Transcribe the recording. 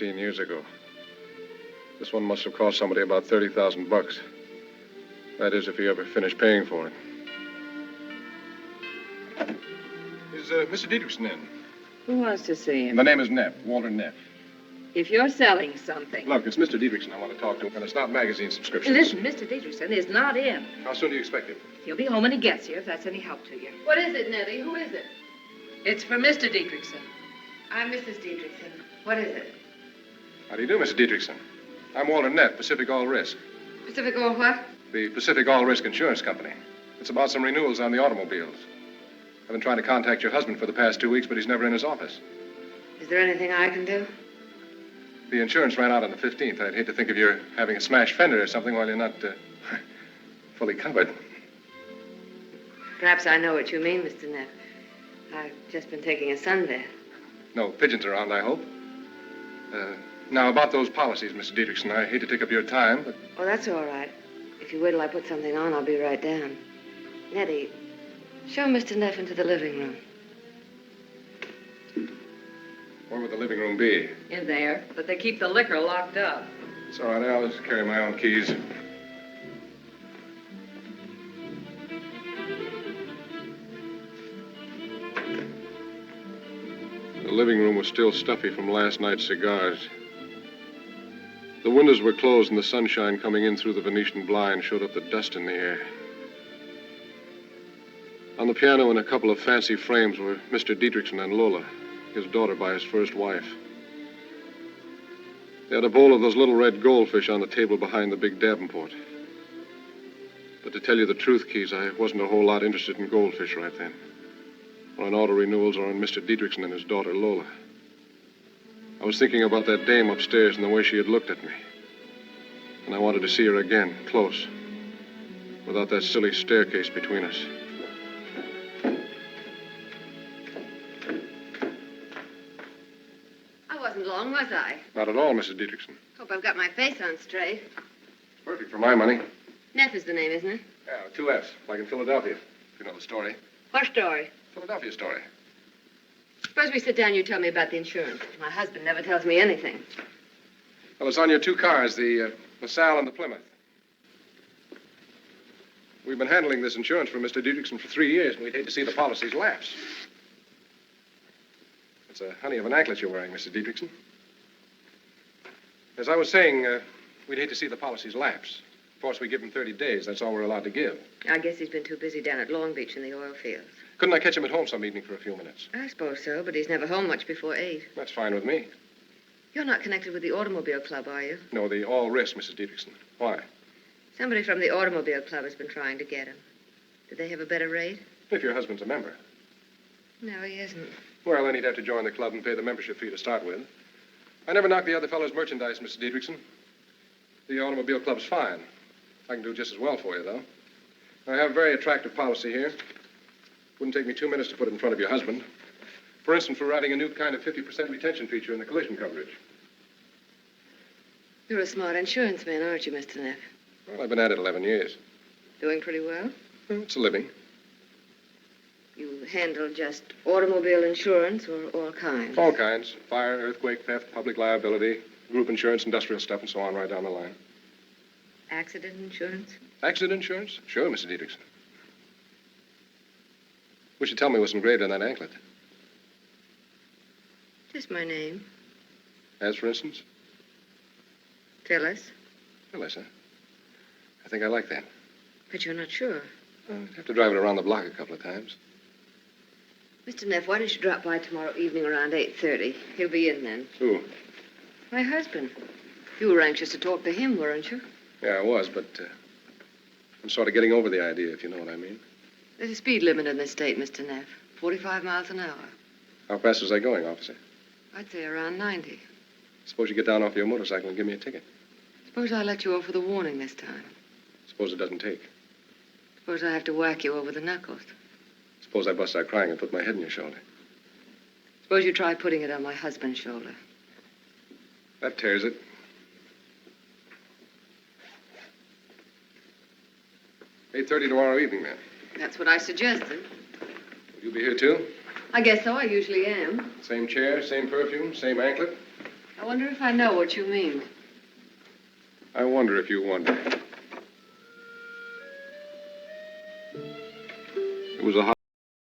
15 years ago. This one must have cost somebody about $30,000. That is, if he ever finished paying for it. Is Mr. Dietrichson in? Who wants to see him? The name is Neff, Walter Neff. If you're selling something. Look, it's Mr. Dietrichson I want to talk to, and it's not magazine subscriptions. Listen, Mr. Dietrichson is not in. How soon do you expect him? He'll be home when he gets here, if that's any help to you. What is it, Nettie? Who is it? It's for Mr. Dietrichson. I'm Mrs. Dietrichson. What is it? How do you do, Mr. Dietrichson? I'm Walter Neff, Pacific All Risk. Pacific All what? The Pacific All Risk Insurance Company. It's about some renewals on the automobiles. I've been trying to contact your husband for the past 2 weeks, but he's never in his office. Is there anything I can do? The insurance ran out on the 15th. I'd hate to think of you having a smashed fender or something while you're not fully covered. Perhaps I know what you mean, Mr. Neff. I've just been taking a sunbath. No pigeons around, I hope. Now, about those policies, Mr. Dietrichson, I hate to take up your time, but... Oh, that's all right. If you wait till I put something on, I'll be right down. Nettie, show Mr. Neff into the living room. Where would the living room be? In there, but they keep the liquor locked up. It's all right, I'll just carry my own keys. The living room was still stuffy from last night's cigars. The windows were closed, and the sunshine coming in through the Venetian blind showed up the dust in the air. On the piano in a couple of fancy frames were Mr. Dietrichson and Lola, his daughter by his first wife. They had a bowl of those little red goldfish on the table behind the big Davenport. But to tell you the truth, Keys, I wasn't a whole lot interested in goldfish right then. Or in auto renewals or in Mr. Dietrichson and his daughter, Lola. I was thinking about that dame upstairs and the way she had looked at me. And I wanted to see her again, close, without that silly staircase between us. I wasn't long, was I? Not at all, Mrs. Dietrichson. Hope I've got my face on straight. Perfect for my money. Neff is the name, isn't it? Yeah, 2 F's, like in Philadelphia, if you know the story. What story? Philadelphia story. Suppose we sit down and you tell me about the insurance. My husband never tells me anything. Well, it's on your 2 cars, the LaSalle and the Plymouth. We've been handling this insurance for Mr. Dietrichson for 3 years, and we'd hate to see the policies lapse. It's a honey of an anklet you're wearing, Mr. Dietrichson. As I was saying, we'd hate to see the policies lapse. Of course, we give him 30 days. That's all we're allowed to give. I guess he's been too busy down at Long Beach in the oil fields. Couldn't I catch him at home some evening for a few minutes? I suppose so, but he's never home much before 8. That's fine with me. You're not connected with the automobile club, are you? No, the all risk, Mrs. Dietrichson. Why? Somebody from the automobile club has been trying to get him. Did they have a better rate? If your husband's a member. No, he isn't. Well, then he'd have to join the club and pay the membership fee to start with. I never knocked the other fellow's merchandise, Mr. Dietrichson. The automobile club's fine. I can do just as well for you, though. I have a very attractive policy here. Wouldn't take me 2 minutes to put it in front of your husband. For instance, we're adding a new kind of 50% retention feature in the collision coverage. You're a smart insurance man, aren't you, Mr. Neff? Well, I've been at it 11 years. Doing pretty well? Well, it's a living. You handle just automobile insurance or all kinds? All kinds. Fire, earthquake, theft, public liability, group insurance, industrial stuff, and so on right down the line. Accident insurance? Accident insurance? Sure, Mr. Dietrichson. Wish you'd tell me what's engraved on that anklet. Just my name. As, for instance? Phyllis. Phyllis, huh? I think I like that. But you're not sure. I'd have to drive it around the block a couple of times. Mr. Neff, why don't you drop by tomorrow evening around 8:30? He'll be in then. Who? My husband. You were anxious to talk to him, weren't you? Yeah, I was, but I'm sort of getting over the idea, if you know what I mean. There's a speed limit in this state, Mr. Neff. 45 miles an hour. How fast was I going, officer? I'd say around 90. Suppose you get down off your motorcycle and give me a ticket. Suppose I let you off with a warning this time. Suppose it doesn't take. Suppose I have to whack you over the knuckles. Suppose I bust out crying and put my head in your shoulder. Suppose you try putting it on my husband's shoulder. That tears it. 8:30 tomorrow evening, then. That's what I suggested. Will you be here, too? I guess so. I usually am. Same chair, same perfume, same anklet? I wonder if I know what you mean. I wonder if you wonder. It was a